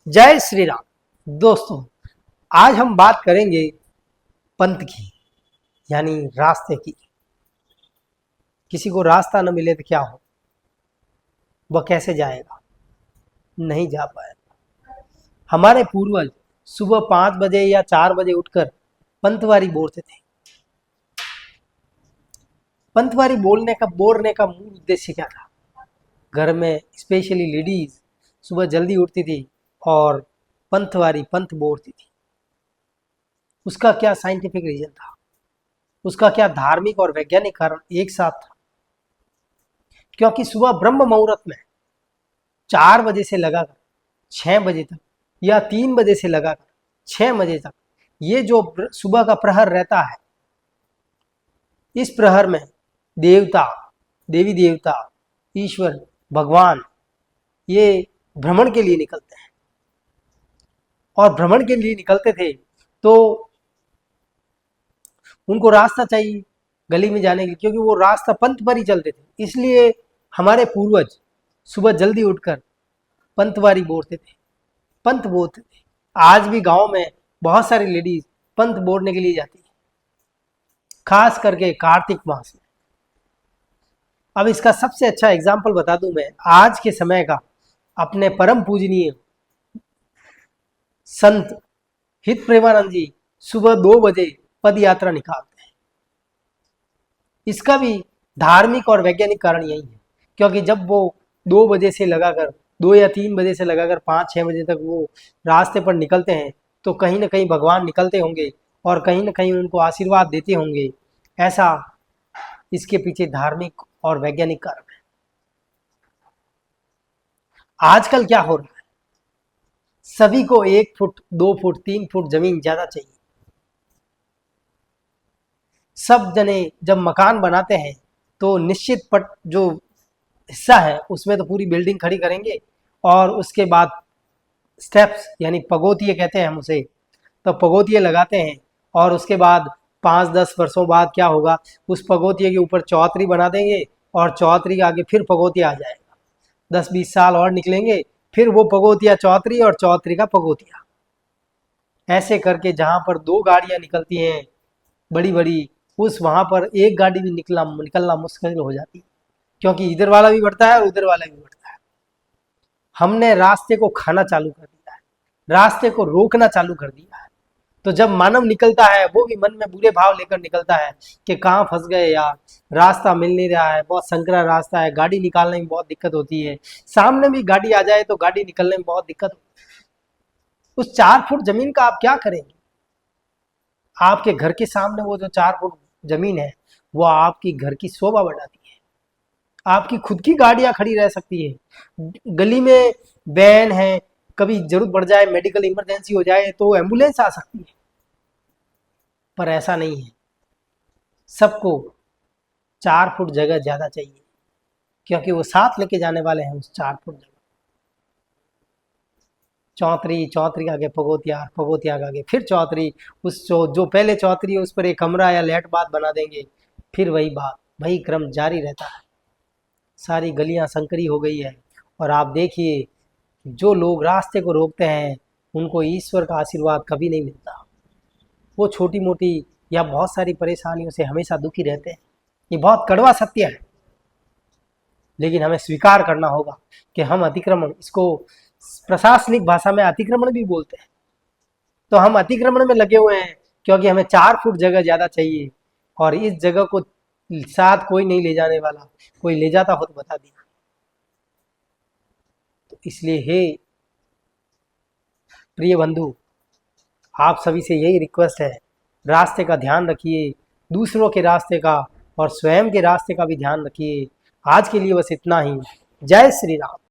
जय श्री राम। दोस्तों, आज हम बात करेंगे पंथ की, यानी रास्ते की। किसी को रास्ता न मिले तो क्या हो, वह कैसे जाएगा? नहीं जा पाएगा। हमारे पूर्वज सुबह 5 बजे या 4 बजे उठकर पंथवारी बोलते थे। पंथवारी बोलने का मूल उद्देश्य क्या था? घर में स्पेशली लेडीज सुबह जल्दी उठती थी और पंथ बोलती थी। उसका क्या साइंटिफिक रीजन था? उसका क्या धार्मिक और वैज्ञानिक कारण एक साथ था? क्योंकि सुबह ब्रह्म मुहूर्त में 4 बजे से लगाकर 6 बजे तक या 3 बजे से लगाकर 6 बजे तक ये जो सुबह का प्रहर रहता है, इस प्रहर में देवता, देवी देवता, ईश्वर, भगवान ये भ्रमण के लिए निकलते हैं। और भ्रमण के लिए निकलते थे तो उनको रास्ता चाहिए गली में जाने के लिए, क्योंकि वो रास्ता पंथ पर ही चलते थे। इसलिए हमारे पूर्वज सुबह जल्दी उठकर पंथवारी बोलते थे, पंथ बोलते थे। आज भी गांव में बहुत सारी लेडीज पंथ बोलने के लिए जाती है, खास करके कार्तिक मास में। अब इसका सबसे अच्छा एग्जाम्पल बता दूं मैं, आज के समय का। अपने परम पूजनीय संत हित प्रेमानंद जी सुबह 2 बजे पद यात्रा निकालते हैं। इसका भी धार्मिक और वैज्ञानिक कारण यही है, क्योंकि जब वो 2 बजे से लगाकर 2 या 3 बजे से लगाकर 5-6 बजे तक वो रास्ते पर निकलते हैं, तो कहीं ना कहीं भगवान निकलते होंगे और कहीं ना कहीं उनको आशीर्वाद देते होंगे। ऐसा इसके पीछे धार्मिक और वैज्ञानिक कारण है। आजकल क्या हो रहा है, सभी को 1 फुट 2 फुट 3 फुट जमीन ज्यादा चाहिए। सब जने जब मकान बनाते हैं तो निश्चित पट जो हिस्सा है उसमें तो पूरी बिल्डिंग खड़ी करेंगे, और उसके बाद स्टेप्स यानी पगोतिये कहते हैं हम उसे, तो पगोतिये लगाते हैं। और उसके बाद 5-10 वर्षों बाद क्या होगा, उस पगोतिये के ऊपर चौतरी बना देंगे और चौतरी के आगे फिर पगोतिया आ जाएगा। 10-20 साल और निकलेंगे, फिर वो पगोतिया चौतरी और चौतरी का पगोतिया। ऐसे करके जहाँ पर 2 गाड़ियाँ निकलती हैं बड़ी बड़ी, उस वहाँ पर एक गाड़ी भी निकलना मुश्किल हो जाती है, क्योंकि इधर वाला भी बढ़ता है और उधर वाला भी बढ़ता है। हमने रास्ते को खाना चालू कर दिया है, रास्ते को रोकना चालू कर दिया है। तो जब मानव निकलता है वो भी मन में बुरे भाव लेकर निकलता है कि कहाँ फंस गए यार, रास्ता मिल नहीं रहा है, बहुत संकरा रास्ता है, गाड़ी निकालने में बहुत दिक्कत होती है। सामने भी गाड़ी आ जाए तो गाड़ी निकलने में बहुत दिक्कत होती है। उस 4 फुट जमीन का आप क्या करेंगे? आपके घर के सामने वो जो 4 फुट जमीन है, वो आपकी घर की शोभा बढ़ाती है। आपकी खुद की गाड़ियां खड़ी रह सकती है, गली में वैन है, कभी जरूरत पड़ जाए, मेडिकल इमरजेंसी हो जाए तो एम्बुलेंस आ सकती है। पर ऐसा नहीं है, सबको 4 फुट जगह ज्यादा चाहिए, क्योंकि वो साथ लेके जाने वाले हैं उस 4 फुट जगह। चौतरी, चौतरी आगे पगोतिया, पगोतिया आगे फिर चौतरी। उस जो पहले चौतरी है उस पर एक कमरा या लेट बात बना देंगे, फिर वही बात, वही क्रम जारी रहता है। सारी गलियां संकरी हो गई है। और आप देखिए, जो लोग रास्ते को रोकते हैं उनको ईश्वर का आशीर्वाद कभी नहीं मिलता। वो छोटी मोटी या बहुत सारी परेशानियों से हमेशा दुखी रहते हैं। ये बहुत कड़वा सत्य है, लेकिन हमें स्वीकार करना होगा कि हम अतिक्रमण, इसको प्रशासनिक भाषा में अतिक्रमण भी बोलते हैं, तो हम अतिक्रमण में लगे हुए हैं क्योंकि हमें 4 फुट जगह ज्यादा चाहिए। और इस जगह को साथ कोई नहीं ले जाने वाला, कोई ले जाता हो तो बता दिया। तो इसलिए हे प्रिय बंधु, आप सभी से यही रिक्वेस्ट है, रास्ते का ध्यान रखिए, दूसरों के रास्ते का और स्वयं के रास्ते का भी ध्यान रखिए। आज के लिए बस इतना ही। जय श्री राम।